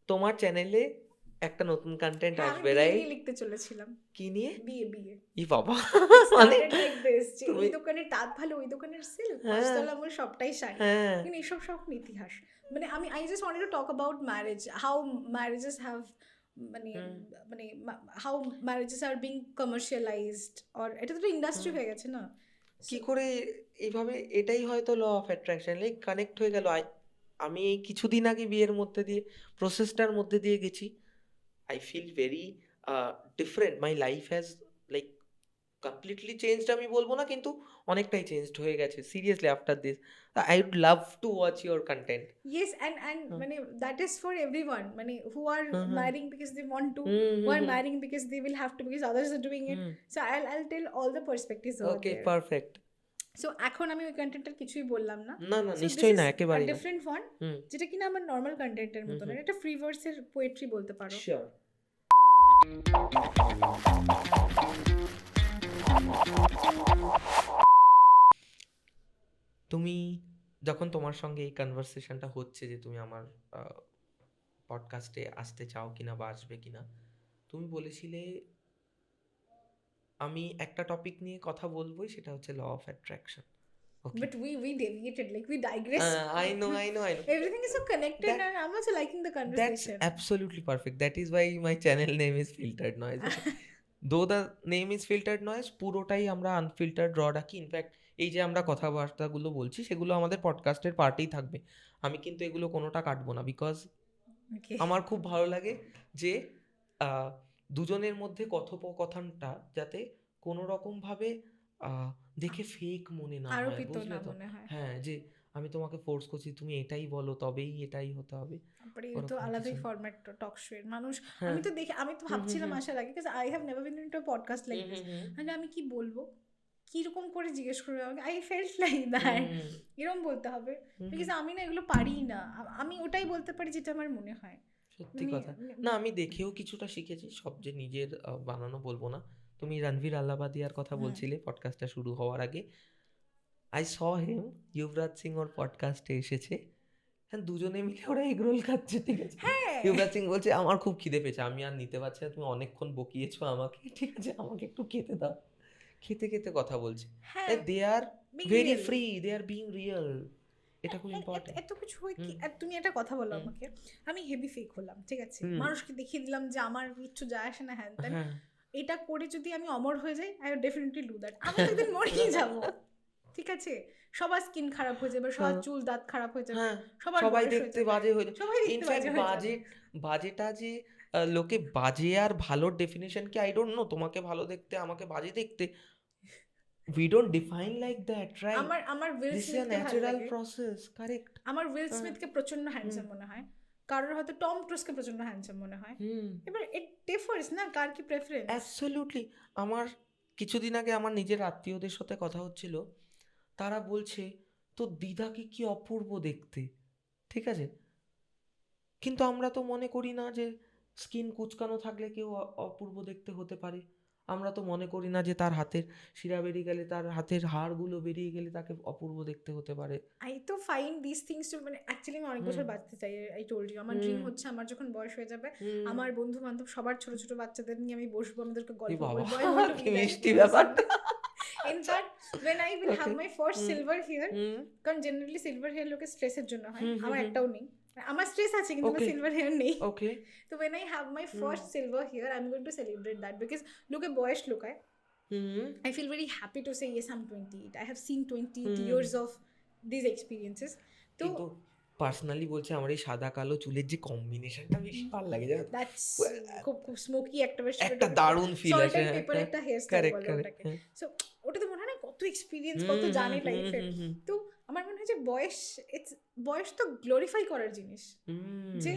তোমার চ্যানেলে একটা নতুন কন্টেন্ট হ্যাঁ, আমি আসবে, বিয়ে রাইট? নিয়ে লিখতে চলেছিলাম। কি নিয়ে? বিয়ে ই বাবা, It মানে started like this, যে তুমি, এই দোকানের তাঁত ভালো, ওই দোকানের সিল্ক, হ্যাঁ পাঁচতলা মোড় সবটাই শাড়ি। হ্যাঁ কিন্তু এসব সব ইতিহাস। মানে I just wanted to talk about marriage, how marriages have মানে হুম মানে how marriages are being commercialized, or এটা তো ইন্ডাস্ট্রি হুম হয়ে গেছে না। কি So, করে এইভাবে, এটাই হয়তো law of attraction, like connect হয়ে গেল। আমি এই কিছুদিন আগে বিয়ের মধ্যে দিয়ে, প্রসেসটার মধ্যে দিয়ে গেছি। I feel very different, my life has like completely changed আমি বলবো না, কিন্তু অনেকটাই চেঞ্জড হয়ে গেছে seriously after this. I would love to watch your content. yes, and মানে that is for everyone, মানে who are hmm hmm marrying because they want to, hmm who hmm are hmm marrying because they will have to because others are doing it. Hmm So I'll tell all the perspectives over okay, there. Perfect. So এখন আমি ওই কন্টেন্টটার কিছুই বললাম না। না না, so this নিশ্চয়ই is না, আ একেবারেই না। ডিফারেন্ট ওয়ান, হুম যেটা কিনা আমার নর্মাল কন্টেন্টের হুম মতো না, হুম এটা ফ্রি ভার্সের পোয়েট্রি বলতে পারো। শিওর। তুমি যখন তোমার সঙ্গে এই কনভারসেশনটা হচ্ছে যে তুমি আমার পডকাস্টে আসতে চাও কিনা বা আসবে কিনা, তুমি বলেছিলে আমি একটা টপিক নিয়ে কথা বলবোই, সেটা হচ্ছে law of attraction. Okay, But we deviated, like we digressed. I know I know I know, Everything is so connected, that and I'm also liking the that's conversation. absolutely perfect. That is why my channel name is filtered noise. Okay, though the name is filtered noise, পুরোটাই আমরা unfiltered র রাখি। In fact এই যে আমরা কথাবার্তাগুলো বলছি সেগুলো আমাদের পডকাস্টের পার্টেই থাকবে। আমি কিন্তু এগুলো কোনোটা কাটবো না, বিকজ Okay. আমার খুব ভালো লাগে যে আহ, দুজনের মধ্যে কথোপকথনটা যাতে কোনো রকমভাবে আহ, দেখে ফেক মনে না হয়, আরোপিত বুঝলে না তো? মনে হয়। হ্যাঁ, যে আমি তোমাকে ফোর্স করছি তুমি এটাই বলো তবেই এটাই হতে হবে, তারপরে এই তো ওরকম আলাদাই কিছু না। ফরম্যাট, টক শো এর মানুষ। হ্যাঁ, আমি তো হুম হুম ভাবছিলাম হুম আসার আগে, because I have never been into a podcast like hmm this, হুম মানে আমি কি বলবো, কিরকম করে জিজ্ঞেস করবে আমাকে, I felt like hmm that, hmm এরকম বলতে হবে। হুম হুম বিকজ আমি না এগুলো পারি না, আমি ওটাই বলতে পারি যেটা আমার মনে হয়। সত্যি মানে কথা। না, আমি দেখেও কিছুটা শিখেছি, সব যে নিজের বানানো বলবো না। তুমি রণবীর আল্লাবাদিয়ার কথা হুম। বলছিলে পডকাস্টটা শুরু হওয়ার আগে, আই স হিম, যুবরাজ সিং ওর পডকাস্টে এসেছে। হ্যাঁ, দুজনে মিলে ওরা এগরোল খাচ্ছে, ঠিক আছে? হ্যাঁ, যুবরাজ সিং বলছে আমার খুব খিদে পেয়েছে, আমি আর নিতে পারছি না, তুমি অনেকক্ষণ বকিয়েছো আমাকে, ঠিক আছে আমাকে একটু খেতে দাও। খেতে খেতে কথা বলছে। হ্যাঁ, they are big very real. Free, they are being real. এটা খুব ইম্পর্টেন্ট। এত কিছু হয় কি, হুম আর তুমি একটা কথা বলো হুম আমাকে, আমি হেভি ফেক হলাম, ঠিক আছে, হুম মানুষকে দেখিয়ে দিলাম যে আমার কিচ্ছু যায় আসে না, হ্যান ত্যান। হ্যাঁ এটা করে যদি আমি অমর হয়ে যাই, আই ডেফিনেটলি ডু দ্যাট। আমি তো একদিন মরেই যাবো, ঠিক আছে? সবার স্কিন খারাপ হয়ে যাবে, সবার হ্যাঁ চুল দাঁত খারাপ হয়ে যাবে, হ্যাঁ, সবার সবাই বয়স হয়ে দেখতে যাবে, বাজে হয়ে যায়। সবাই দেখতে ইনফ্যাক্ট বাজে হয়ে যাবে। বাজেটা যে লোকে বাজে আর ভালোর ডেফিনেশন কি, আই ডোন্ট নো। তোমাকে ভালো দেখতে, আমাকে বাজে দেখতে, we don't define like that, right? আমার আমার উইল This is a স্মিথকে ভাল natural লাগে, process, correct? আমার উইল হ্যাঁ স্মিথকে প্রচন্ড হুম হ্যান্ডসাম মনে হয়, কারোর হয়তো টম ক্রুজকে প্রচন্ড হ্যান্ডসাম মনে হয়। হুম এবার ইট ডিফার্স না, কার কি প্রেফারেন্স। অ্যাবসলিউটলি। আমার কিছুদিন আগে আমার নিজের আত্মীয়দের সাথে কথা হচ্ছিল, তারা বলছে তোর দিদাকে কি অপূর্ব দেখতে, ঠিক আছে? কিন্তু আমরা তো মনে করি না যে স্কিন কুঁচকানো থাকলে কেউ অপূর্ব দেখতে হতে পারে। আমরা তো মনে করি না যে তার হাতের শিরা বেরিয়ে গেলে, তার হাতের হাড়গুলো বেরিয়ে গেলে তাকে অপূর্ব দেখতে হতে পারে। আই তো ফাইন দিস থিংস টু, মানে অ্যাকচুয়ালি আমি অনেক হুম বছর বাঁচতে চাই, আই টোল্ড ইউ। আমার ড্রিম হুম হচ্ছে আমার যখন বয়স হয়ে যাবে, হুম আমার বন্ধু বান্ধব সবার ছোট ছোট বাচ্চাদের নিয়ে আমি বসবো, আমাদেরকে এ গল্প বাবা, বলবো, আই ওয়ান্ট টু বি কি দ্যাট মিষ্টি পারসন। ব্যাপারটা। আচ্ছা, in fact when I will have okay. my first hmm silver hair, হুম কারণ জেনারেলি সিলভার হেয়ার লোকের স্ট্রেসের জন্য হয়, হুম হুম আমার হুম একটাও নেই। আমার স্ট্রেস আছে কিন্তু আমার ওকে সিলভার হেয়ার নেই। ওকে তো when I have my hmm first silver hair, I'm going to celebrate that, because লোকে বয়স লুকায়। হুম I feel very happy to say yes, I'm 28, I have seen 28 hmm years of these experiences. তো কিন্তু personally বলছে আমার এই সাদা কালো চুলের যে কম্বিনেশনটা বেশি ভালো লাগে, জানো? দ্যাটস খুব খুব স্মোকি একটা, বেশ একটা দারুণ ফিল সল্ট আসে। অ্যান্ড হ্যাঁ পেপার হ্যাঁ, একটা হেয়ার স্টাইল কারেক্ট বলে কারেক্ট, ওটাকে। হ্যাঁ। সো ওটাতে মনে হয় না কত এক্সপিরিয়েন্স, হুম কত হুম জানে হুম লাইফে। হুম হুম তো আমার মনে হয় যে বয়স তো গ্লোরিফাই করার জিনিস, হুম যে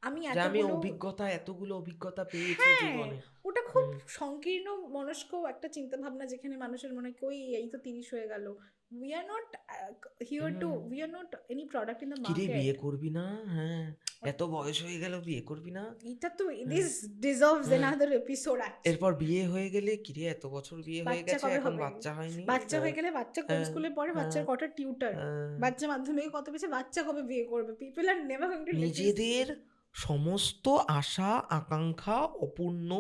আমি যে আমি এতগুলো, এতগুলো অভিজ্ঞতা পেয়েছি হ্যাঁ, জীবনে। ওটা খুব হুম সংকীর্ণ মনস্ক একটা চিন্তা ভাবনা, যেখানে মানুষের মনে হয় কই এই তো 30 হয়ে গেল। We are not here two, hmm we are not any product in the কিরে মার্কেট। বিয়ে করবি না? হ্যাঁ, এত বয়স হয়ে গেল বিয়ে করবি না? এটা তো হ্যাঁ দিস ডিজার্ভস হ্যাঁ, অ্যানাদার এপিসোড অ্যাকচুয়ালি। এরপর বিয়ে হয়ে গেলে কিরে এত বছর বিয়ে হয়ে বাচ্চা গেছে কবে এখন হবে, বাচ্চা হয়নি। বাচ্চা হ্যাঁ হয়ে গেলে বাচ্চা কোন হ্যাঁ স্কুলে পড়ে, হ্যাঁ বাচ্চার কটা টিউটার, হ্যাঁ। বাচ্চা মাধ্যমিকে কত পেয়েছে, বাচ্চা কবে বিয়ে করবে, people are never going to leave this. নিজেদের সমস্ত আশা আকাঙ্ক্ষা অপূর্ণ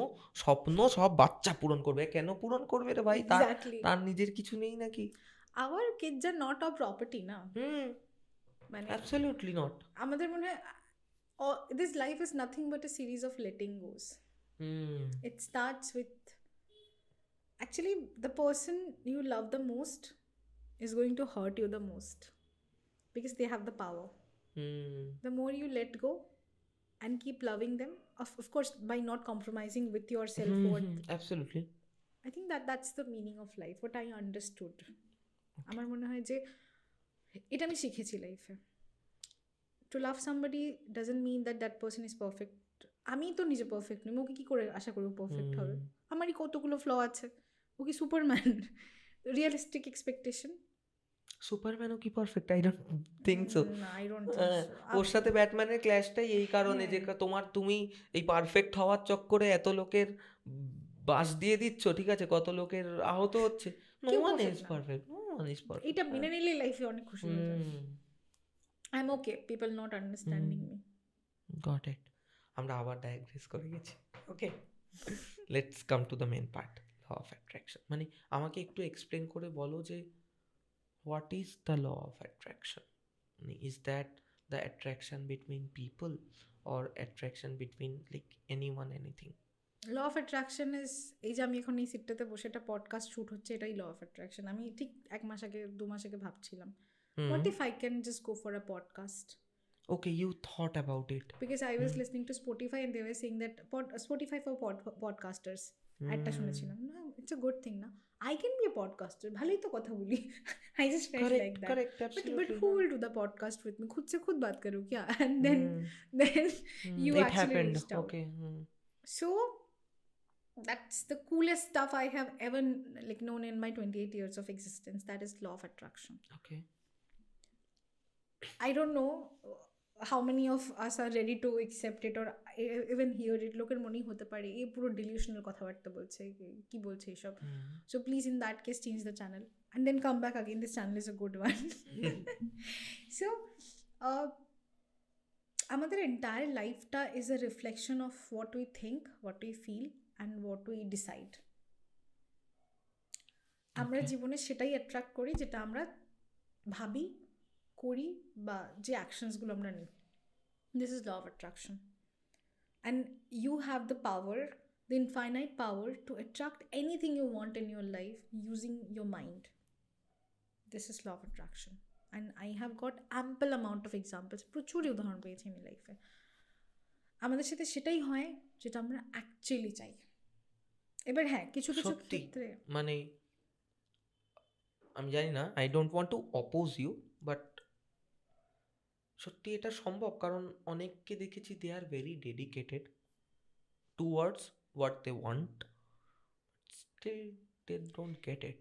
স্বপ্ন সব বাচ্চা পূরণ করবে। কেন পূরণ করবে রে ভাই? তার এক্স্যাক্টলি, তার নিজের কিছু নেই নাকি? Our kids are not our property না, হুম, মানে অ্যাবসলিউটলি নট। আমাদের মনে হয় this life is nothing but a series of letting goes. Hmm, It starts with actually the person you love the most is going to hurt you the most because they have the power. Hmm, The more you let go and keep loving them, of course, by not compromising with your self hmm, worth. Hmm, absolutely. I think that's the meaning of life, what I understood. আমার মনে হয় যে এটা আমি শিখেছি লাইফে। To love somebody doesn't mean that that person is perfect. আমি তো নিজে পারফেক্ট নই, ওকে কী করে আশা করবো পারফেক্ট হবে? আমারই কতগুলো ফ্ল আছে, ও কি সুপারম্যান? Realistic expectation. সুপারম্যানও কি perfect? I don't think so. না, আই ডোন্ট থিঙ্ক সো। ওর সাথে ব্যাটম্যানের ক্ল্যাশটাই এই কারণে যে হ্যাঁ, তুমি এই পারফেক্ট হওয়ার চক্করে এত লোকের বাস দিয়ে দিচ্ছ, ঠিক আছে, কত লোকের আহত হচ্ছে। নো কেউ ওয়ান পারফেক্ট ইজ না, perfect, no one is perfect. এটা মেনে নিলে লাইফে অনেক খুশি হয়ে যাবে। Hmm, I am okay people not understanding me. Got it. আমরা আবার ডায়াগ্রেস করে গেছি। Okay, let's come to the main part, law of attraction. মানে আমাকে একটু এক্সপ্লেন করে বলো যে what is the law of attraction? মানে is that the attraction between people or attraction between like anyone anything? Law of attraction is, এই যে আমি এখন এই সিটটাতে বসে একটা পডকাস্ট শ্যুট হচ্ছে, এটাই ল অফ অ্যাট্রাকশন। আমি ঠিক 1 মাস আগে 2 মাস আগে ভাবছিলাম, what if I can just go for a podcast? Okay, you thought about it. Because I was listening to Spotify and they were saying that Spotify for podcasters. একটা শুনেছিলাম না, ইটস আ গুড থিং না, I can B A podcaster, ভালোই তো কথা বলি। I just felt like correct that, correct but absolutely. who will do the podcast with me? खुद से खुद बात करूँ क्या? And then you it actually happened. reached out. Okay. So that's the coolest stuff I have ever like known in my 28 years of existence. That is law of attraction. Okay. I don't know how many of us are ready to accept it or even hear it. লোকের মনেই হতে পারে এই পুরো delusional কথাবার্তা বলছে, কি বলছে এইসব। So please in that case change the channel and then come back again. This channel is a good one. So আমাদের entire lifeটা is a reflection of what we think, what we feel and what we decide. আমরা জীবনে সেটাই attract করি যেটা আমরা ভাবি, করি বা যে অ্যাকশনসগুলো আমরা নিই। This is law of attraction and you have the power, the infinite power to attract anything you want in your life using your mind. This is law of attraction and I have got ample amount of examples, প্রচুর উদাহরণ পেয়েছি আমি লাইফে। আমাদের সাথে সেটাই হয় যেটা আমরা অ্যাকচুয়ালি চাই। এবার হ্যাঁ, কিছু কিছু ক্ষেত্রে মানে আমি জানি না, I don't want to oppose you, but সত্যি এটা সম্ভব, কারণ অনেককে দেখেছি they are very dedicated towards what they want, still they don't get it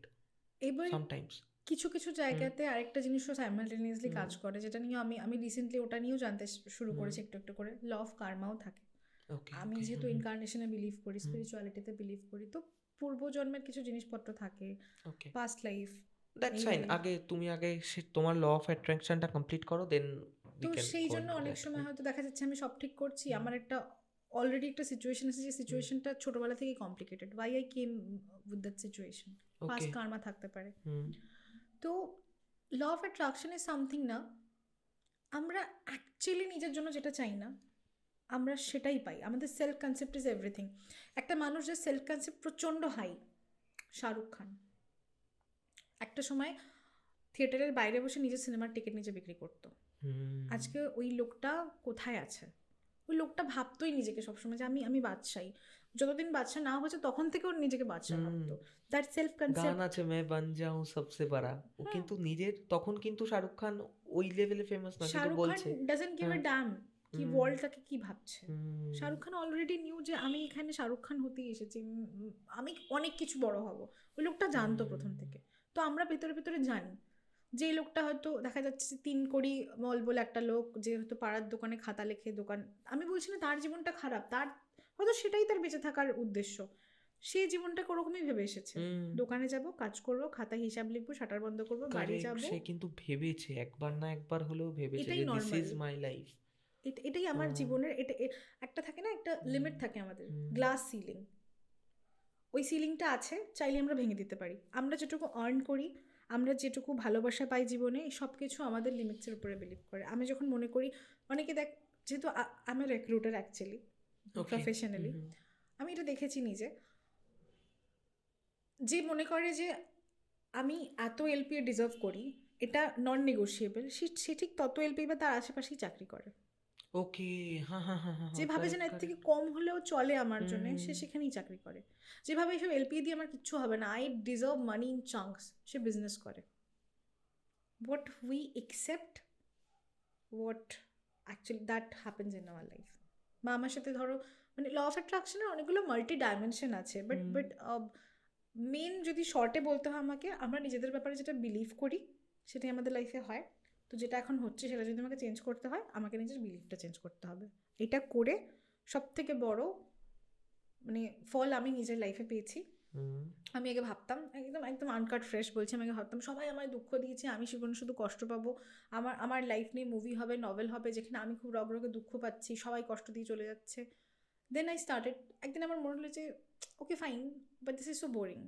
এবার সামটাইমস। কিছু কিছু জায়গাতে আরেকটা জিনিসও সাইমালটেনিয়াসলি কাজ করে, যেটা নিয়ে আমি রিসেন্টলি ওটা নিয়েও জানতে শুরু করেছি একটু একটু করে। ল অফ কার্মাও থাকে। ওকে। আমি যেহেতু ইনকার্নেশনে বিলিভ করি, স্পিরিচুয়ালিটিতে বিলিভ করি, তো পূর্বজন্মের কিছু জিনিসপত্র থাকে, ওকে, পাস্ট লাইফ। That's fine. তুমি আগে তোমার ল অফ অ্যাট্রাকশনটা কমপ্লিট করো, দেন তো সেই জন্য অনেক সময় হয়তো দেখা যাচ্ছে আমি সব ঠিক করছি, আমার একটা অলরেডি একটা সিচুয়েশন আছে, যে সিচুয়েশনটা ছোটবেলা থেকেই complicated. Why I came with that situation, past karma থাকতে পারে। তো law of attraction is something না, আমরা অ্যাকচুয়ালি নিজের জন্য যেটা চাই না আমরা সেটাই পাই। আমাদের সেলফ কনসেপ্ট ইজ এভরিথিং। একটা মানুষ যে সেলফ কনসেপ্ট প্রচণ্ড হাই, শাহরুখ খান একটা সময় থিয়েটারের বাইরে বসে নিজের সিনেমার টিকিট নিজে বিক্রি করতো। আজকে ওই লোকটা কোথায় আছে? ওই লোকটা ভাবতোই নিজেকে সবসময় যে আমি বাদশাহী। যতদিন বাদশা না হয়েছে তখন থেকে ওর নিজেকে বাদশা ভাবতো। That self concept. গান আছে মে বান যাও সবসে বড়া, ও কিন্তু নিজের তখন কিন্তু শাহরুখ খান ওই লেভেলে ফেমাস না, কিন্তু শাহরুখ খান বলছে ডাজন্ট গিভ আ ড্যাম কি ওয়ার্ল্ড তাকে কি ভাবছে। শাহরুখ খান অলরেডি নিউ যে আমি এখানে শাহরুখ খান হতেই এসেছি, আমি অনেক কিছু বড় হব। ওই লোকটা জানতো প্রথম থেকে। তো আমরা ভেতরে ভেতরে জানি যে লোকটা হয়তো দেখা যাচ্ছে 3 কোটি মল বলে একটা লোক, যে হয়তো পাড়ার দোকানে খাতা লেখে দোকান, আমি বলছি না তার জীবনটা খারাপ, তার হয়তো সেটাই তার বেঁচে থাকার উদ্দেশ্য, সে জীবনটাকে ওরকমই ভেবে এসেছে। দোকানে যাব, কাজ করবো, খাতা হিসাব লিখবো, শাটার বন্ধ করবো, বাড়ি যাবো। সে কিন্তু ভেবেছে একবার না একবার হলেও ভেবেছে এটাই যে this normal. Is my life. এটাই আমার জীবনের, এটা একটা থাকে না, একটা লিমিট থাকে আমাদের, গ্লাস সিলিং, ওই সিলিংটা আছে, চাইলে আমরা ভেঙে দিতে পারি। আমরা যেটুকু আর্ন করি, আমরা যেটুকু ভালোবাসা পাই জীবনে, এই সব কিছু আমাদের লিমিটসের উপরে বিলিভ করে। আমি যখন মনে করি, অনেকে দেখ, যেহেতু আমি রিক্রুটার অ্যাকচুয়ালি প্রফেশনালি, আমি এটা দেখেছি নিজে, যে মনে করে যে আমি এত এলপিএ ডিজার্ভ করি, এটা নন নেগোশিয়েবল, সে ঠিক তত এলপিএ বা তার আশেপাশেই চাকরি করে। ওকে, হ্যাঁ হ্যাঁ হ্যাঁ হ্যাঁ, যেভাবে যেন এর থেকে কম হলেও চলে আমার জন্য, সে সেখানেই চাকরি করে। যেভাবে এইসব এলপিএ দিয়ে আমার কিচ্ছু হবে না, I deserve money in chunks, সে বিজনেস করে। what we accept, what actually that happens in our life. বা আমার সাথে ধরো, মানে ল অফ অ্যাট্রাকশনের অনেকগুলো মাল্টি ডাইমেনশন আছে, বাট মেন যদি শর্টে বলতে হয় আমাকে, আমরা নিজেদের ব্যাপারে যেটা বিলিভ করি সেটাই আমাদের লাইফে হয়। তো যেটা এখন হচ্ছে সেটা যদি আমাকে চেঞ্জ করতে হয়, আমাকে নিজের বিলিভটা চেঞ্জ করতে হবে। এটা করে সব থেকে বড় মানে ফল আমি নিজের লাইফে পেয়েছি। আমি আগে ভাবতাম, একদম একদম আনকাট ফ্রেশ বলছি, আমি আগে ভাবতাম সবাই আমায় দুঃখ দিয়েছে, আমি জীবনে শুধু কষ্ট পাবো, আমার লাইফ নিয়ে মুভি হবে, নভেল হবে, যেখানে আমি খুব রগে দুঃখ পাচ্ছি, সবাই কষ্ট দিয়ে চলে যাচ্ছে। দেন আই স্টার্টেড, একদিন আমার মনে হলো যে okay fine, but this is so boring,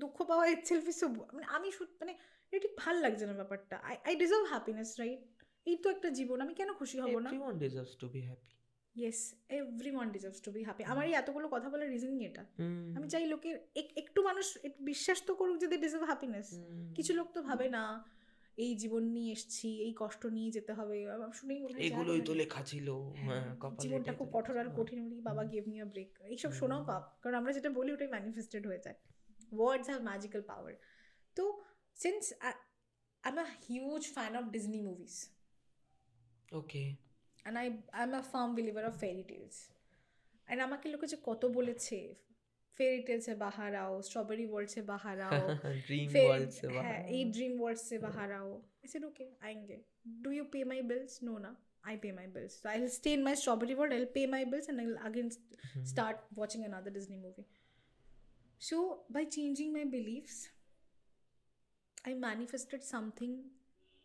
দুঃখ পাওয়া ইটসেলফ ইজ সো, মানে আমি মানে এটা ঠিক ভাল লাগছে না ব্যাপারটা। I deserve happiness, right? এই তো একটা জীবন, আমি কেন খুশি হব না? Everyone deserves to be happy. Yes, everyone deserves to be happy. আমার এই এতগুলো কথা বলার রিজনই এটা। আমি চাই লোকের একটু মানুষ বিশ্বাস তো করুক যে দে ডিজার্ভ হ্যাপিনেস। কিছু লোক তো ভাবে না, এই জীবন নিয়ে এসছি, এই কষ্ট নিয়ে যেতে হবে, শুনেই মনে হয় এগুলোই তো লেখা ছিল, জীবনটা খুব কঠোর আর কঠিন, বাবা গিভ মি আ ব্রেক, এইসব শোনাও পাপ, কারণ আমরা যেটা বলি ওটাই ম্যানিফেস্টেড হয়ে যায়। ওয়ার্ডস হ্যাভ ম্যাজিক্যাল পাওয়ার। তো since I am a huge fan of Disney movies, okay, and I'm a firm believer of fairy tales. And আমাকে লোকে যে কত বলেছে ফেরি টেলসে বাহার আও, স্ট্রবেরি ওয়ার্ল্ড সে বাহার আও, ড্রিম ওয়ার্ল্ড সে বাহার, হ্যাঁ এই ড্রিম ওয়ার্ল্ড সে বাহার আও। I said okay, আएंगे. Do you pay my bills? No, na. I pay my bills. So I'll stay in my strawberry world, I'll pay my bills, and I'll again start watching another Disney movie. So by changing my beliefs, I manifested something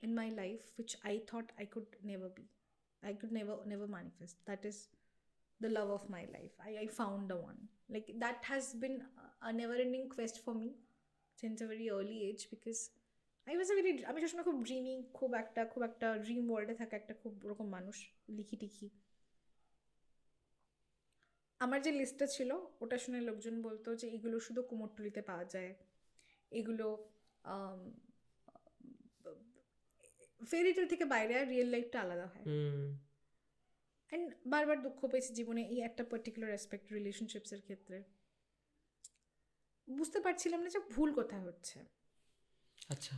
in my life which I thought I could never be. I could never manifest. That is the love of my life. I found the one. Like that has been a never-ending quest for me since a very early age, because I was a very, আমি সবসময় খুব dreamy, খুব একটা dream ওয়ার্ল্ডে থাকা একটা খুব ওরকম মানুষ, লিখি টিখি। আমার যে লিস্টটা ছিল ওটা শুনে লোকজন বলতো যে এগুলো শুধু কুমোরটুলিতে পাওয়া যায়, এগুলো ফেরি টেল থেকে বাইরে, আর রিয়েল লাইফটা আলাদা হয়। অ্যান্ড বারবার দুঃখ পেয়েছি জীবনে এই একটা পার্টিকুলার অ্যাসপেক্ট, রিলেশনশিপসের ক্ষেত্রে বুঝতে পারছিলাম না যে ভুল কোথায় হচ্ছে। আচ্ছা,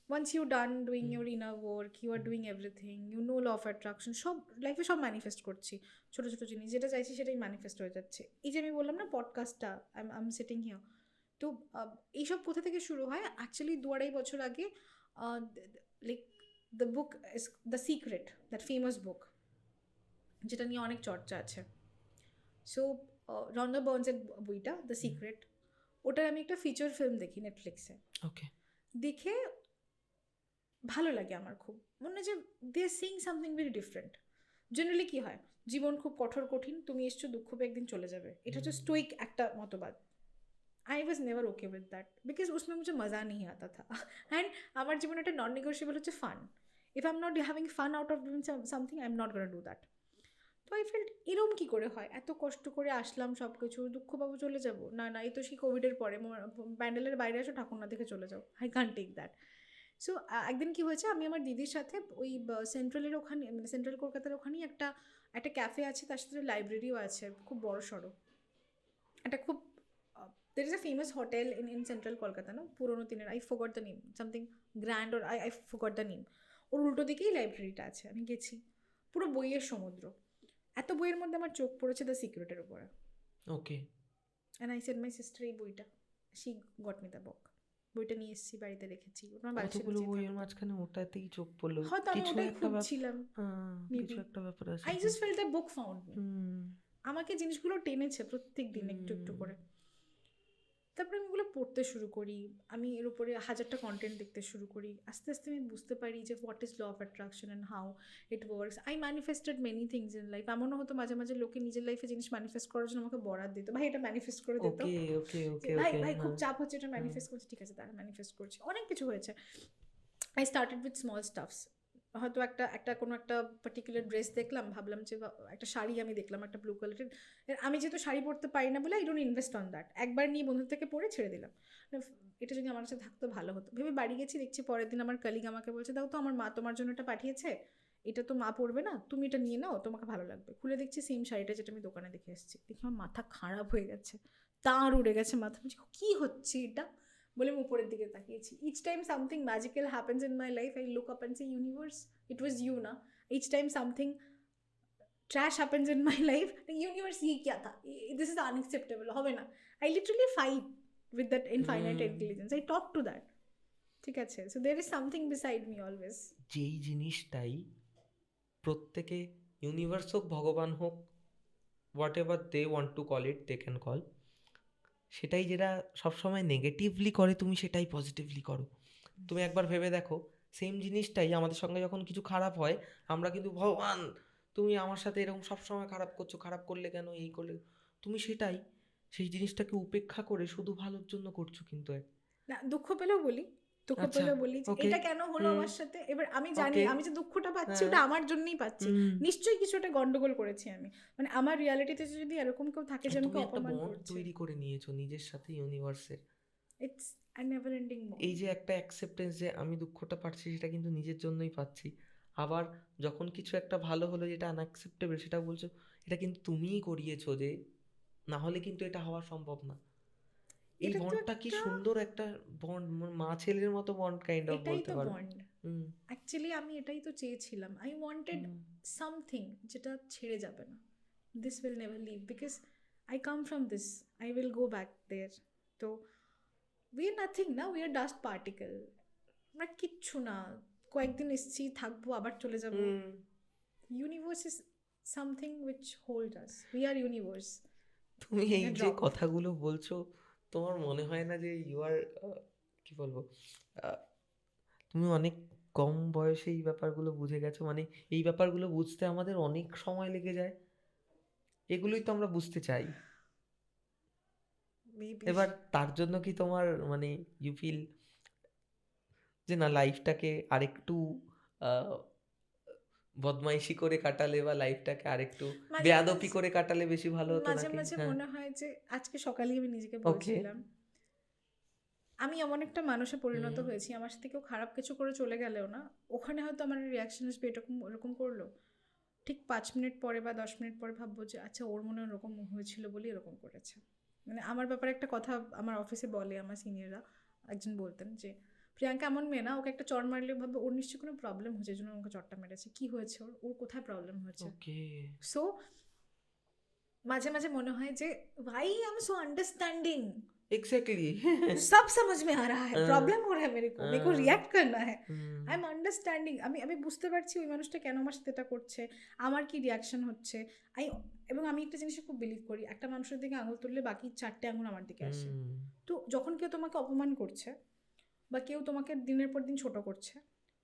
once you done doing your inner work, you are doing everything, you know law of attraction, সব লাইফে সব ম্যানিফেস্ট করছি, ছোটো ছোটো জিনিস, যেটা চাইছি সেটাই ম্যানিফেস্ট হয়ে যাচ্ছে। এই যে আমি বললাম না পডকাস্টটা, আই এম সিটিং হিয়ার, তো এইসব কোথা থেকে শুরু হয়? অ্যাকচুয়ালি 2-2.5 বছর আগে, like the book is the secret, that famous বুক, যেটা নিয়ে অনেক চর্চা আছে। সো রন্ডা বার্নসের বইটা দ্য সিক্রেট, ওটার আমি একটা ফিচার ফিল্ম দেখি নেটফ্লিক্সে। ওকে, দেখে ভালো লাগে আমার খুব, মনে হয় যে they are seeing something very different. Generally কী হয়, জীবন খুব কঠোর কঠিন, তুমি এসছো দুঃখ পেয়ে একদিন চলে যাবে, এটা হচ্ছে স্টোইক একটা মতবাদ। I was never okay with that, because उसमें मुझे मज़ा नहीं आता था। एंड আমার জীবনে একটা নন নেগোশিয়েবল হচ্ছে fun. If I am not having fun out of doing something, I am not gonna do that. তো আই ফেল্ট এরম কী করে হয়, এত কষ্ট করে আসলাম সব কিছু, দুঃখ পাবো চলে যাবো, না না, এই তো সেই কোভিডের পরে প্যান্ডেলের বাইরে আসো, ঠাকুর না দেখে চলে যাও, I can't take that. So একদিন কী হয়েছে, আমি আমার দিদির সাথে ওই সেন্ট্রালের ওখানে, মানে সেন্ট্রাল কলকাতার ওখানেই একটা ক্যাফে আছে, তার সাথে লাইব্রেরিও আছে খুব বড় সড়ো, একটা খুব there is a famous hotel in central Kolkata, no, পুরোনো দিনের, I forgot the name, something grand, or I forgot the name, ওর উল্টো দিকেই লাইব্রেরিটা আছে। আমি গেছি, পুরো বইয়ের সমুদ্র, এত বইয়ের মধ্যে আমার চোখ পড়েছে দ্য সিক্রেটের উপরে। Okay, and I said my sister এই বইটা, she got me the book, বইটা নিয়ে এসেছি, বাড়িতে রেখেছি, ওটা কতগুলো বইয়ের মাঝখানে ওটাতেই চোখ পড়লো, হয়তো আমি ওটাই খুঁজছিলাম, কিছু একটা ব্যাপার আছে। I just felt the book found me. আমাকে জিনিসগুলো টেনেছে প্রত্যেক দিন একটু একটু করে। তারপরে আমি এগুলো পড়তে শুরু করি, আমি এর উপরে 1000টা কন্টেন্ট দেখতে শুরু করি, আস্তে আস্তে আমি বুঝতে পারি যে what is law of attraction and how it works. I manifested many things in life. এমনও হতো মাঝে মাঝে লোকে নিজের লাইফে জিনিস ম্যানিফেস্ট করার জন্য আমাকে বরাদ দিত, ভাই এটা ম্যানিফেস্ট করে দিত। ওকে ওকে যে ওকে ভাই ওকে ভাই খুব হ্যাঁ চাপ হচ্ছে, এটা ম্যানিফেস্ট করছে, ঠিক আছে তারা ম্যানিফেস্ট করছে, অনেক কিছু হয়েছে। I started with small stuffs. হয়তো একটা কোনো একটা পার্টিকুলার ড্রেস দেখলাম, ভাবলাম যে একটা শাড়ি আমি দেখলাম একটা ব্লু কালারের, আমি যেহেতু শাড়ি পরতে পারি না বলে I don't invest on that, একবার নিয়ে বন্ধু থেকে পরে ছেড়ে দিলাম, এটা যদি আমার কাছে থাকতো ভালো হতো ভেবে বাড়ি গেছি, দেখছি পরের দিন আমার কলিগ আমাকে বলছে দাও তো আমার মা তোমার জন্য এটা পাঠিয়েছে, এটা তো মা পরবে না, তুমি এটা নিয়ে নাও তোমাকে ভালো লাগবে। খুলে দেখছি সেম শাড়িটা যেটা আমি দোকানে দেখে এসেছি। দেখি আমার মাথা খারাপ হয়ে গেছে, তার উড়ে গেছে মাথা, বলছি কী হচ্ছে এটা, বলে আমি উপরের দিকে তাকিয়েছি। Each time something magical happens in my life, I look up and say universe it was you না। Each time something trash happens in my life, the universe ये क्या था, this is unacceptable, হবে না। I literally fight with that infinite intelligence, I talk to that, ঠিক আছে। so there is something beside me always। যেই জিনিসটাই প্রত্যেকে, ইউনিভার্স হোক ভগবান হোক, whatever they want to call it they can call, সেটাই যেটা সবসময় নেগেটিভলি করে তুমি সেটাই পজিটিভলি করো। তুমি একবার ভেবে দেখো, সেম জিনিসটাই আমাদের সঙ্গে যখন কিছু খারাপ হয় আমরা কিন্তু ভগবান তুমি আমার সাথে এরকম সবসময় খারাপ করছো, খারাপ করলে কেন, এই করলে, তুমি সেটাই সেই জিনিসটাকে উপেক্ষা করে শুধু ভালোর জন্য করছো কিন্তু না দুঃখ পেলেও বলি, দুঃখ আচ্ছা পেলেও বলি যে ওকে এটা কেন হলো আমার সাথে। এবার আমি জানি ওকে আমি যে দুঃখটা পাচ্ছি হ্যাঁ ওটা আমার জন্যই পাচ্ছি, নিশ্চয়ই কিছু একটা গন্ডগোল করেছি আমি, মানে আমার রিয়ালিটিতে যদি এরকম কেউ থাকে যে আমাকে তুমি একটা অপমান বন্ড করছে, তৈরি করে নিয়েছো নিজের সাথে ইউনিভার্সের। It's a never ending bond. এই যে একটা অ্যাকসেপ্টেন্স যে আমি দুঃখটা পাচ্ছি সেটা কিন্তু নিজের জন্যই পাচ্ছি, আবার যখন কিছু একটা ভালো হলো যেটা আনঅ্যাকসেপ্টেবল সেটা বলছো এটা কিন্তু তুমিই করিয়েছো, যে না হলে কিন্তু এটা হওয়া সম্ভব না। এই এটা তো বন্ডটা কি একটা, সুন্দর একটা বন্ড, মা ছেলের মতো বন্ড কাইন্ড অফ এটাই বলতে তো পারো। বন্ড। হুম অ্যাকচুয়ালি আমি এটাই তো চেয়েছিলাম, আই ওয়ান্টেড সামথিং যেটা ছেড়ে যাবে না, this will never leave because I come from this, I will go back there. তো উই আর নাথিং না, উই আর ডাস্ট পার্টিকেল, আমরা কিচ্ছু না, কয়েকদিন এসছি থাকবো আবার চলে যাব। Hmm universe is something which hold us, we are universe. তুমি এই যে কথাগুলো বলছো তোমার মনে হয় না যে ইউ আর, কি বলবো, তুমি অনেক কম বয়সে এই ব্যাপারগুলো বুঝে গেছো, মানে এই ব্যাপারগুলো বুঝতে আমাদের অনেক সময় লেগে যায়, এগুলোই তো আমরা বুঝতে চাই। এবার তার জন্য কি তোমার মানে ইউ ফিল যে না লাইফটাকে আরেকটু আহ, বদমাইশি করে কাটালে বা লাইফটাকে আরেকটু মাঝে বেয়াদপি করে কাটালে বেশি ভালো হতো মাঝে নাকি? মাঝে হ্যাঁ মনে হয় যে আজকে সকালেই আমি নিজেকে ওকে বলছিলাম আমি এমন একটা মানুষে পরিণত হয়েছি, আমার সাথে কেউ খারাপ কিছু করে চলে গেলেও না ওখানে হয়তো আমার রিয়াকশন আসবে এরকম ওরকম করলো, ঠিক 5 মিনিট পরে বা 10 মিনিট পরে ভাববো যে আচ্ছা ওর মনে ওরকম হয়েছিল বলে এরকম করেছে। মানে আমার ব্যাপারে একটা কথা আমার অফিসে বলে আমার সিনিয়ররা, একজন বলতেন যে প্রিয়াঙ্কা এমন মেয়ে না, ওকে একটা চড় মারলে ভাববে ওর নিশ্চয়ই কোনো প্রবলেম হয়েছে জন্য ওকে চড়টা মেরেছে, কি হয়েছে ওর, ওর কোথায় প্রবলেম হয়েছে। ওকে সো মাঝে মাঝে মনে হয় যে ভাই আই এম সো আন্ডারस्टैंडिंग, एग्जैक्टली सब समझ में आ रहा है, प्रॉब्लम हो रहा है मेरे को रिएक्ट करना है, আই এম আন্ডারস্ট্যান্ডিং, আমি বুঝতে পারছি ওই মানুষটা কেন আমার সাথে এটা করছে, আমার কি রিয়াকশন হচ্ছে। আই এবং আমি একটা জিনিসে খুব বিলিভ করি, একটা মানুষের দিকে আঙুল তুললে বাকি 4টে আঙুল আমার দিকে আসে। তো যখন কেউ তোমাকে অপমান করছে বা কেউ তোমাকে দিনের পর দিন ছোট করছে,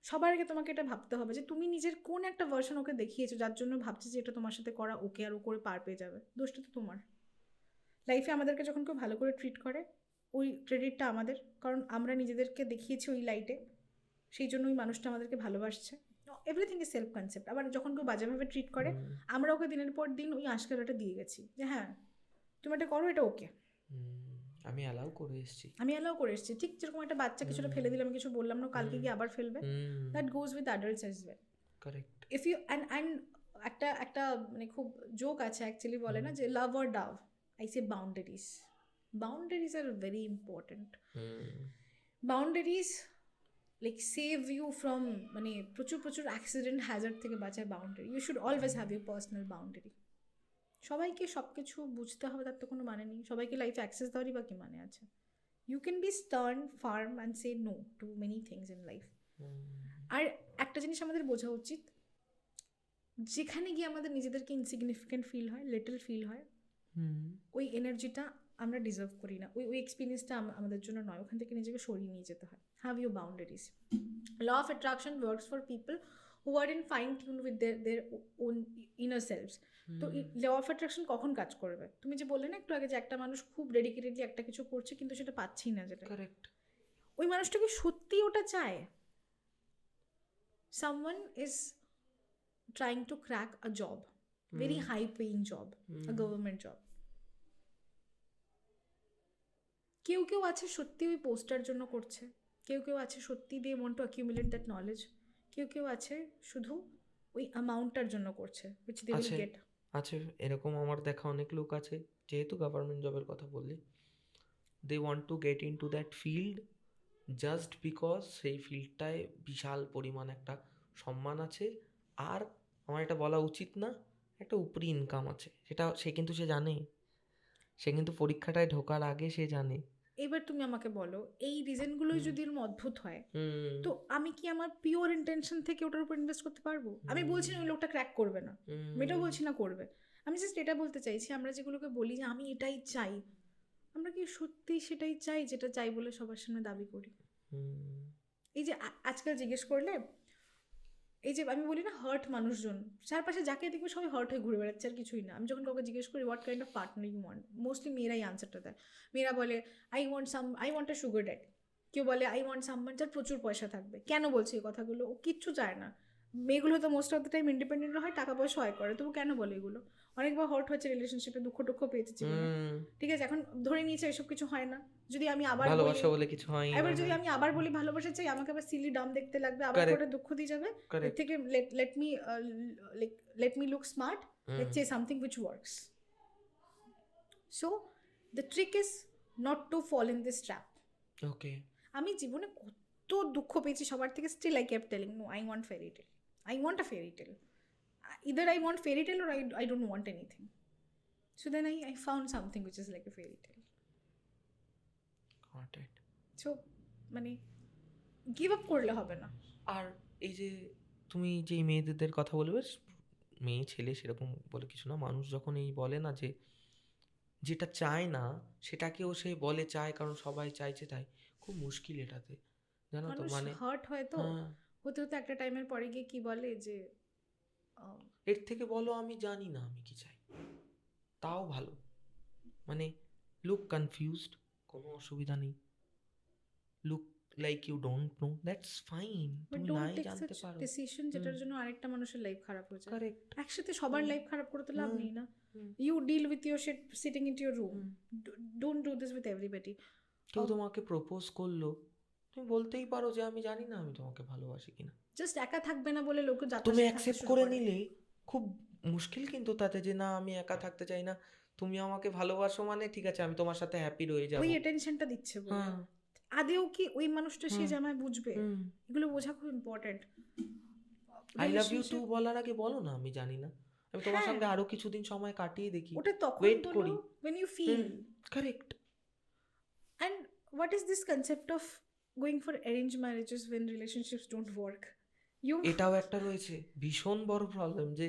সবার আগে তোমাকে এটা ভাবতে হবে যে তুমি নিজের কোন একটা ভার্সন ওকে দেখিয়েছো যার জন্য ভাবছে যে এটা তোমার সাথে করা ওকে আর ও করে পার পেয়ে যাবে, দোষটা তো তোমার। লাইফে আমাদেরকে যখন কেউ ভালো করে ট্রিট করে ওই ক্রেডিটটা আমাদের, কারণ আমরা নিজেদেরকে দেখিয়েছি ওই লাইটে, সেই জন্য ওই মানুষটা আমাদেরকে ভালোবাসছে। Everything is self concept. আবার যখন কেউ বাজেভাবে ট্রিট করে আমরা ওকে দিনের পর দিন ওই আশকারাটা দিয়ে গেছি যে হ্যাঁ তুমি এটা করো, এটা ওকে, আমি অ্যালাউ করে এসেছি, আমি অ্যালাউ করে এসেছি। ঠিক যেরকম একটা বাচ্চা কিছুটা ফেলে দিলাম, কিছু বললাম না, কালকে গিয়ে আবার ফেলবে, that goes with adults as well. Correct. If you and একটা মানে খুব জোক আছে অ্যাকচুয়ালি, বলে না যে love or dove, I say boundaries, boundaries are very important. Boundaries like save you from মানে প্রচুর প্রচুর অ্যাক্সিডেন্ট হ্যাজার্ড থেকে বাঁচায় boundary, you should always have your personal boundary. সবাইকে সব কিছু বুঝতে হবে তার তো কোনো মানে নেই, সবাইকে লাইফে অ্যাক্সেস দেওয়ারই বা কী মানে আছে। You can be stern firm and say no to many things in life. আর একটা জিনিস আমাদের বোঝা উচিত, যেখানে গিয়ে আমাদের নিজেদেরকে ইনসিগনিফিকেন্ট ফিল হয়, লিটল ফিল হয়, ওই এনার্জিটা আমরা ডিজার্ভ করি না, ওই এক্সপিরিয়েন্সটা আমাদের জন্য নয়, ওখান থেকে নিজেকে সরিয়ে নিয়ে যেতে হয়। Have your boundaries. Law of attraction works for people who are in fine tune with their own inner selves. তো ল অফ অ্যাট্রাকশন কখন কাজ করবে? তুমি যে বললে না একটু আগে যে একটা মানুষ খুব ডেডিকেটেডলি একটা কিছু করছে কিন্তু সেটা পাচ্ছি না, যেটা কারেক্ট, ওই মানুষটা কি সত্যি ওটা চায়? someone is trying to crack a job, very high paying job, a government job. কেউ কেউ আছে সত্যি ওই পোস্টার জন্য করছে, কেউ কেউ আছে সত্যি they want to accumulate that knowledge, কেউ কেউ আছে শুধু ওই অ্যামাউন্টটার জন্য করছে which they will get. আছে এরকম আমার দেখা অনেক লোক আছে, যেহেতু গভর্নমেন্ট জবের কথা বললি, they want to get into that field just because সেই ফিল্ডটায় বিশাল পরিমাণ একটা সম্মান আছে, আর আমার এটা বলা উচিত না, একটা উপরি ইনকাম আছে, সেটা সে কিন্তু সে জানে, সে কিন্তু পরীক্ষাটায় ঢোকার আগে সে জানে। এবার তুমি আমাকে বলো এই রিজনগুলোই যদি এরকম অদ্ভুত হয়, তো আমি কি আমার পিওর ইন্টেনশন থেকে ওটার উপর ইনভেস্ট করতে পারবো? আমি বলছি না ওই লোকটা ক্র্যাক করবে না, আমি এটাও বলছি না করবে, আমি জাস্ট এটা বলতে চাইছি আমরা যেগুলোকে বলি যে আমি এটাই চাই, আমরা কি সত্যি সেটাই চাই যেটা চাই বলে সবার সামনে দাবি করি? এই যে আজকাল জিজ্ঞেস করলে, এই যে আমি বলি না হার্ট মানুষজন, চারপাশে যাকে দেখবে সবাই হার্ট হয়ে ঘুরে বেড়াচ্ছে আর কিছুই না। আমি যখন কাউকে জিজ্ঞেস করি what kind of partner you want, mostly মেয়েরাই আনসারটা দেয়। মেয়েরা বলে I want a sugar daddy, কেউ বলে আই ওয়ান্ট সামওয়ান যার প্রচুর পয়সা থাকবে। কেন বলছে এই কথাগুলো? ও কিচ্ছু চায় না। মেয়েগুলো তো most of the time independent হয়, টাকা পয়সা হয় করে, তবু কেন বলে এগুলো? অনেকবার হার্ট হচ্ছে রিলেশনশিপে, দুঃখ টুঃখ পেয়েছে জীবনে, ঠিক আছে, এখন ধরে নিয়েছে এসব কিছু হয় না। যদি আমি আবার ভালোবাসা বলে কিছু হয় না, এবার যদি আমি আবার বলি ভালোবাসা চাই, আমাকে আবার সিলি ডাম দেখতে লাগবে, আবার করে দুঃখ দিয়ে যাবে। এর থেকে let me look smart, let's say something which works. So the trick is not to fall in this trap. ওকে, আমি জীবনে কত দুঃখ পেয়েছি সবার থেকে, still I kept telling no, I want fairy tale, I want a fairy tale, either I want fairy tale or I don't want anything. So then I found something which is like a fairy tale. Got it. So মানে give up করলে হবে না। আর এই যে তুমি যে মেয়েদের কথা বলবে, মেয়ে ছেলে সেরকম বলে কিছু না, মানুষ যখন এই বলে না যে যেটা চায় না সেটাকেও সে বলে চায়, কারণ সবাই চাইছে, তাই খুব মুশকিল এটাতে, জানো তো, মানে হার্ট হয় তো হতে হতে একটা টাইমের পরে গিয়ে কি বলে যে এর থেকে বলো আমি জানি না আমি কি চাই, তাও ভালো, মানে লুক কনফিউজড, কোনো অসুবিধা নেই, look like you don't know, that's fine, তুমি নাই জানতে পারো ডিসিশন যেটার জন্য আরেকটা মানুষের লাইফ খারাপ হয়ে যায়। কারেক্ট, একসাথে সবার লাইফ খারাপ করে তো লাভ নেই না। You deal with your shit sitting in your room, don't do this with everybody. কেউ তোমাকে প্রপোজ করলো, তুমি বলতেই পারো যে আমি জানি না আমি তোমাকে ভালোবাসি কিনা, জাস্ট একা থাকবে না বলে লোকে তুমি অ্যাকসেপ্ট করে নিলে খুব মুশকিল কিন্তু তাতে, যে না আমি একা থাকতে চাই না, তুমি আমাকে ভালোবাসো মানে ঠিক আছে আমি তোমার সাথে হ্যাপি রয়ে যাবো, ওই অ্যাটেনশনটা দিচ্ছে বলে। আদেও কি ওই মানুষটা সে যে আমায় বুঝবে? এগুলো বোঝা খুব important. I love you too বলার আগে বলো না আমি জানি না, আমি তোমার সঙ্গে আরো কিছুদিন সময় কাটিয়ে দেখি, ওটা তখন ওয়েট করি, when you feel. Correct. And what is this concept of going for arranged marriages when relationships don't work? এটাও একটা রয়েছে ভীষণ বড় প্রবলেম, যে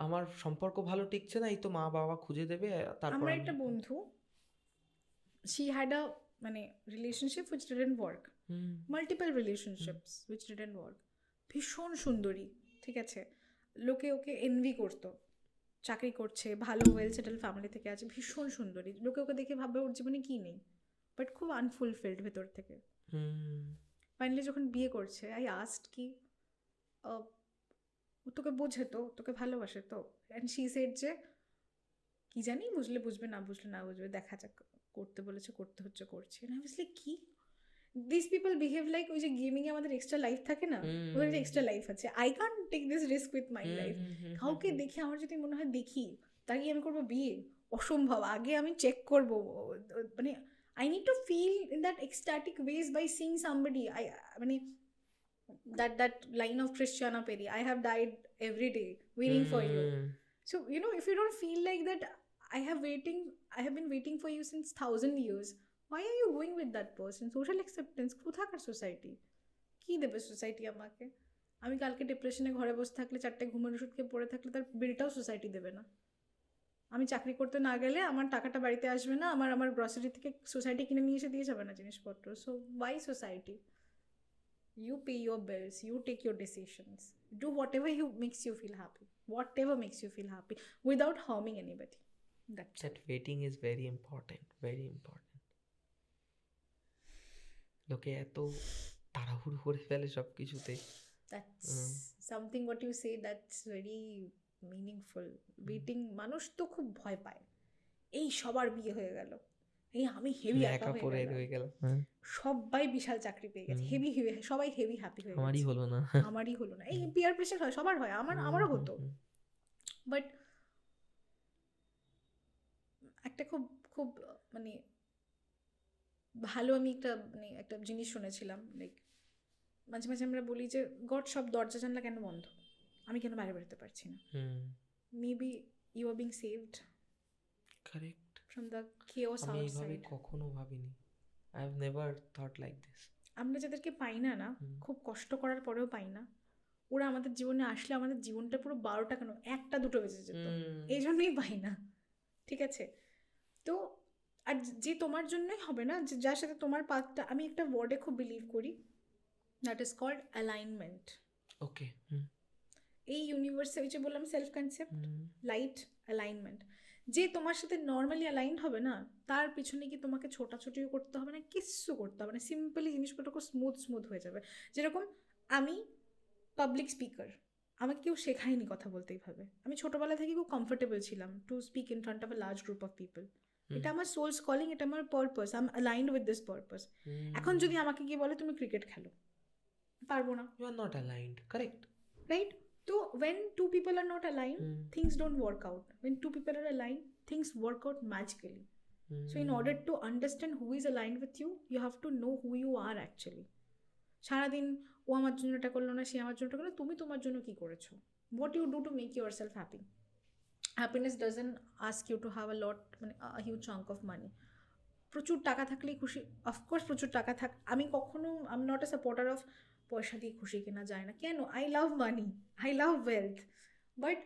আমার সম্পর্ক ভালো টিকছে না, এই তো মা বাবা খুঁজে দেবে, তারপর আমার একটা বন্ধু, she had a মানে relationship which didn't work, multiple relationships which didn't work, ভীষণ সুন্দরী, ঠিক আছে, লোকে ওকে এনভি করতো, চাকরি করছে, ভালো ওয়েল সেটেল ফ্যামিলি থেকে আছে, ভীষণ সুন্দরী, লোকে ওকে দেখে ভাববে ওর জীবনে কি নেই, বাট খুব আনফুলফিলড ভেতর থেকে। ফাইনালি যখন বিয়ে করছে, আই আস্কড কি ও তোকে বোঝে তো, তোকে ভালোবাসে তো, অ্যান্ড শি সেড যে কি জানি, বুঝলে বুঝবে, না বুঝলে না বুঝবে, দেখা যাক, করতে বলেছে করতে হচ্ছে, করছে না। বুঝলে কি দিস পিপল বিহেভ লাইক ওই যে গেমিংয়ে আমাদের এক্সট্রা লাইফ থাকে না, ওদের এক্সট্রা লাইফ আছে, I can't take this risk with my life. কাউকে দেখে আমার যদি মনে হয় দেখি তাকে আমি করবো বিয়ে, অসম্ভব। আগে আমি চেক করবো, মানে I need to feel in that ecstatic ways by seeing somebody. মানে that line of Christiana Perry, I have died every day waiting for you. So you know, if you don't feel like that, I have been waiting for you since 1,000 years. Why are you going with that person? Social acceptance কোথাকার society? কি দেবে society আমাকে? আমি কালকে ডিপ্রেশনে ঘরে বসে থাকলে, 4টে ঘুমের ওষুধ খেয়ে পড়ে থাকলে, তার বিলটাও সোসাইটি দেবে না। আমি চাকরি করতে না গেলে আমার টাকাটা বাড়িতে আসবে না, আমার গ্রসারি থেকে সোসাইটি কিনে নিয়ে এসে দিয়ে যাবে না জিনিসপত্র। So why society? You pay your bills, you take your decisions, do whatever makes you feel happy, whatever makes you feel happy, without harming anybody. That's that waiting is very important, very important. লোকে এত তাড়াহুড়ো করে ফেলে সব কিছুতে। that's something what you say, that's very meaningful. Waiting, মানুষ তো খুব ভয় পায়, এই সবার বিয়ে হয়ে গেল, এই আমি হেভি একা হয়ে গেলাম, সবাই বিশাল চাকরি পেয়ে গেছে, হেভি সবাই হেভি হ্যাপি হয়ে গেছে, আমারই হলো না। এই পিয়ার প্রেশার হয়, সবার হয়, আমারও হতো। বাট একটা খুব খুব মানে ভালো, আমি একটা জিনিস শুনেছিলাম, লাইক মাঝে মাঝে আমরা বলি যে গড সব দরজা জানলা কেন বন্ধ, আমি কেন বাইরে বেরোতে পারছি না। Maybe you are being saved correct from the chaos outside. আমি এইভাবে কখনো ভাবিনি, I have never thought like this. আমরা যাদেরকে পাই না খুব কষ্ট করার পরেও পাই না, ওরা আমাদের জীবনে আসলে আমাদের জীবনটা পুরো 12টা কেন 1টা 2টো বেজে যেত, এই জন্যই পাই না। ঠিক আছে, তো আর যে তোমার জন্যই হবে না, যার সাথে তোমার পাথটা, আমি একটা ওয়ার্ডে খুব বিলিভ করি, দ্যাট ইজ কল্ড অ্যালাইনমেন্ট। ওকে, এই ইউনিভার্সে ওই যে বললাম সেলফ কনসেপ্ট, লাইট, অ্যালাইনমেন্ট। যে তোমার সাথে নর্মালি অ্যালাইন হবে না, তার পিছনে কি তোমাকে ছোটাছুটিও করতে হবে না, কিচ্ছু করতে হবে না, সিম্পলি জিনিসপত্র খুব স্মুথ হয়ে যাবে। যেরকম আমি পাবলিক স্পিকার, আমাকে কেউ শেখায়নি কথা বলতে এইভাবে, আমি ছোটোবেলা থেকে খুব কমফোর্টেবল ছিলাম to speak in front of a large group of people. এটা আমার সোলস কলিং, এটা আমার purpose, I am aligned with this purpose. এখন যদি আমাকে গিয়ে বলে তুমি ক্রিকেট খেলো, পারবো না, you are not aligned, correct, right? So when two people are not aligned, things don't work out. When two people are aligned, things work out magically. So in order to understand who is aligned with you, you have to know who you are actually. সারাদিন ও আমার জন্য এটা করলো না, সে আমার জন্য এটা করলো, তুমি তোমার জন্য কি করেছো? What you do to make yourself happy? Happiness doesn't ask you to have a lot, মানে a huge chunk of money. প্রচুর টাকা থাকলেই খুশি, অফকোর্স প্রচুর টাকা থাক, আমি কখনো I am not a supporter of পয়সা দিয়ে খুশি কেনা যায় না, কেন? I love money, I love wealth, but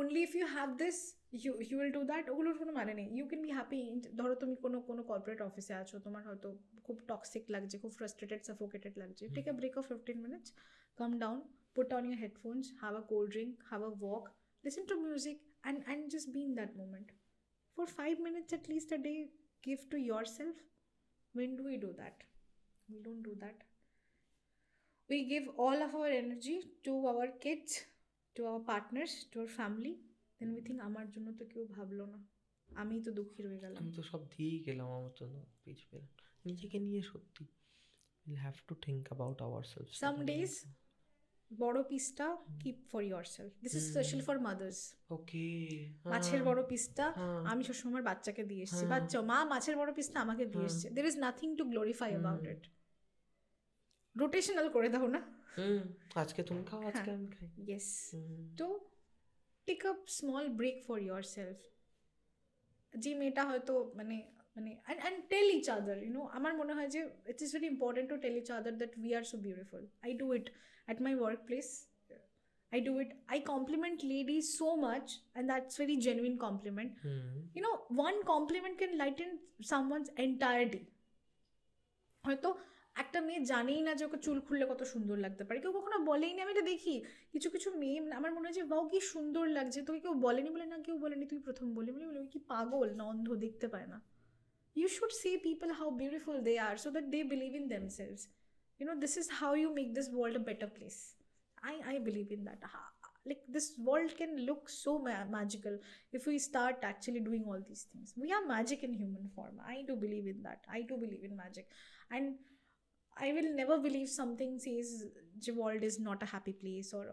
only if you have this you will do that. ওগুলোর কোনো মানে নেই। ইউ ক্যান বি হ্যাপি, ধরো তুমি কোনো কর্পোরেট অফিসে আছো, তোমার হয়তো খুব টক্সিক লাগছে, খুব ফ্রাস্ট্রেটেড, সাফোকেটেড লাগছে, take a break of 15 minutes, come down, put on your headphones, have a cold drink, have a walk, listen to music and just be in that moment for 5 minutes at least a day. Give to yourself. When do we do that? We don't do that. We give all of our energy to our kids, to our partners, to our family. Then we think আমার জন্য তো কেউ ভাবলো না, আমি তো দুঃখী রয়ে গেলাম, আমি তো সব দিয়েই গেলাম, আমার জন্য পিছ পেলাম। নিজেকে নিয়ে সত্যি we'll have to think about ourselves. Some days বড় পিসটা keep for yourself. This is especially for mothers. ওকে, মাছের বড় পিসটা আমি সবসময় আমার বাচ্চাকে দিয়ে এসেছি, বাচ্চা মা মাছের বড় পিসটা আমাকে দিয়ে এসেছে। There is nothing to glorify about it. Rotational করে দাও না, আজকে তুমি খাও, আজকে আমি খাই। ইয়েস, তো take up small break for yourself. যে মেয়েটা হয়তো মানে মানে and tell each other, you know, আমার মনে হয় যে it is very important to tell each other that we are so beautiful. I do it at my workplace, I do it. I compliment ladies so much, and that's very genuine compliment. You know, one compliment can lighten someone's entire day. হয়তো একটা মেয়ে জানেই না যে ওকে চুল খুললে কত সুন্দর লাগতে পারে, কেউ কখনো বলেই নি। আমি এটা দেখি কিছু কিছু মেয়ে, আমার মনে হয় যে বাও কি সুন্দর লাগছে, তোকে কেউ বলেনি, বলে না কেউ বলেনি, তুই প্রথম বলে বলে ওই কি পাগল না অন্ধ, দেখতে পায় না? You should see people how beautiful they are so that they believe in themselves. You know, this is how you make this world a better place. I believe in that. Like, this world can look so magical if we start actually doing all these things. We are magic in human form. I do believe in that. I do believe in magic. And I will never believe something says the world is not a happy place, or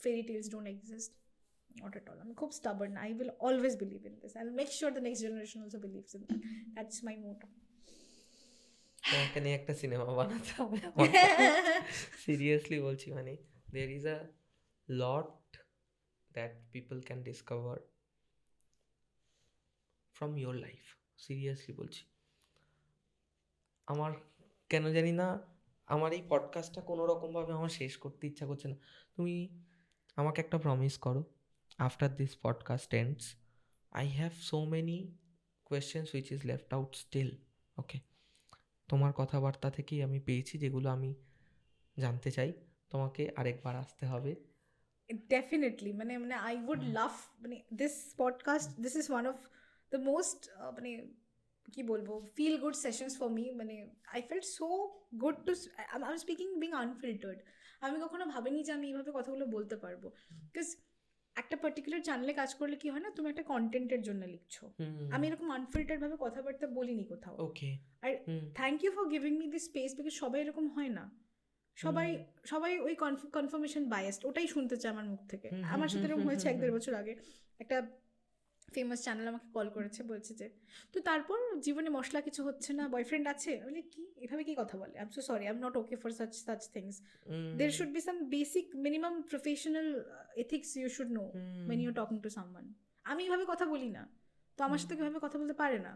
fairy tales don't exist. Not at all. I'm খুব stubborn. I will always believe in this. I'll make sure the next generation also believes in that. That's my motto. তোমাকে নিয়ে একটা cinema বানাতে হবে, seriously বলছি। মানে there is a lot that people can discover from your life. Seriously বলছি। আমার কেন জানি না আমার এই পডকাস্টটা কোনো রকমভাবে আমার শেষ করতে ইচ্ছা করছে না। তুমি আমাকে একটা প্রমিস করো, after this podcast ends I have so many questions which is left out still. ওকে, তোমার কথাবার্তা থেকেই আমি পেয়েছি যেগুলো আমি জানতে চাই। তোমাকে আরেকবার আসতে হবে। ডেফিনেটলি মানে মানে আই উড লাভ মানে this podcast, this is one of the most মানে কি বলবো feel good sessions for me. মানে I felt so good to, I am speaking being unfiltered. আমি কখনো ভাবিনি যে আমি এইভাবে কথাগুলো বলতে পারবো, বিকজ একটা পার্টিকুলার চ্যানেলে কাজ করলে কি হয় না, তুমি একটা কন্টেন্টের জন্য লিখছো, আমি এরকম আনফিল্টার্ড ভাবে কথাবার্তা বলিনি কোথাও। ওকে, আর thank you for giving me this space, because সবাই এরকম হয় না। সবাই সবাই ওই কনফার্মেশন বায়াসড, ওটাই শুনতে চায় আমার মুখ থেকে। আমার সাথে এরকম হয়েছে 1-1.5 বছর আগে, একটা ফেমাস চ্যানেল আমাকে কল করেছে, বলছে যে তো তারপর জীবনে মশলা কিছু হচ্ছে না, বয়ফ্রেন্ড আছে? বলে কি এভাবে কি কথা বলে? I am so sorry, I am not okay for such things. There should be some basic minimum professional ethics you should know when you talking to someone. আমি এভাবে কথা বলি না, তো আমার সাথে কিভাবে কথা বলতে পারে না?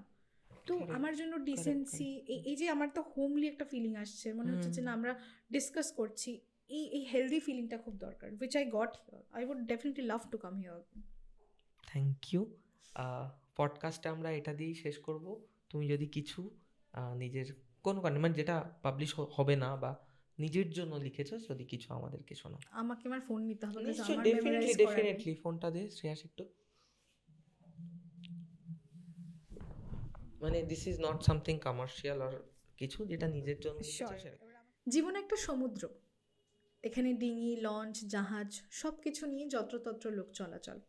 তো আমার জন্য ডিসেন্সি, এই যে আমার তো হোমলি একটা ফিলিং আসছে, মনে হচ্ছে যে না আমরা ডিসকাস করছি, এই হেলদি ফিলিংটা খুব দরকার, which I got here. I would definitely love to come here. Thank you. পডকাস্টে আমরা এটা দিয়েই শেষ করব। তুমি যদি কিছু নিজের কোনো কারণে মানে যেটা পাবলিশ হবে না বা নিজের জন্য লিখেছো, যদি কিছু আমাদেরকে শোনাও। আমাকে আমার ফোন নিতে হবে, নিশ্চয়ই, আমার ডেফিনেটলি মেমোরাইজ করা নেই। ডেফিনেটলি ফোনটা দে শ্রেয়াস একটু। মানে this is not something commercial আর কিছু, যেটা নিজের জন্য লিখেছো সেটা। জীবন একটা সমুদ্র, এখানে ডিঙি, লঞ্চ, জাহাজ সব কিছু নিয়ে যত্রতত্র লোক চলাচল।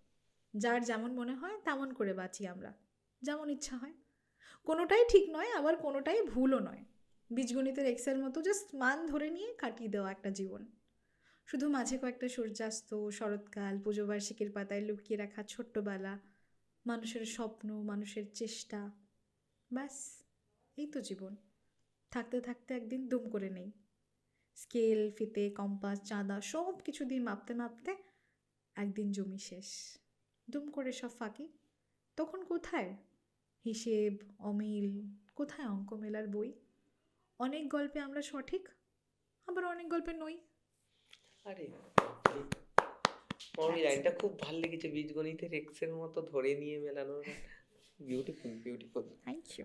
যার যেমন মনে হয় তেমন করে বাঁচি আমরা, যেমন ইচ্ছা হয়। কোনোটাই ঠিক নয়, আবার কোনোটাই ভুলও নয়। বীজগণিতের এক্সের মতো জাস্ট মান ধরে নিয়ে কাটিয়ে দেওয়া একটা জীবন। শুধু মাঝে কয়েকটা সূর্যাস্ত, শরৎকাল, পুজোবার্ষিকীর পাতায় লুকিয়ে রাখা ছোট্টবেলা, মানুষের স্বপ্ন, মানুষের চেষ্টা, ব্যাস এই তো জীবন। থাকতে থাকতে একদিন দুম করে নেই। স্কেল, ফিতে, কম্পাস, চাঁদা সব কিছু দিয়ে মাপতে মাপতে একদিন জমি শেষ, দুম করে সব ফাঁকি। তখন কোথায় হিসেব, অমিল, কোথায় অঙ্ক মেলার বই? অনেক গল্পে আমরা সঠিক, আবার অনেক গল্পে নই। আরে আমার লাইনটা খুব ভালো লেগেছে, বীজগণিতের এক্সের মতো ধরে নিয়ে মেলানোর। Beautiful beautiful. Thank you.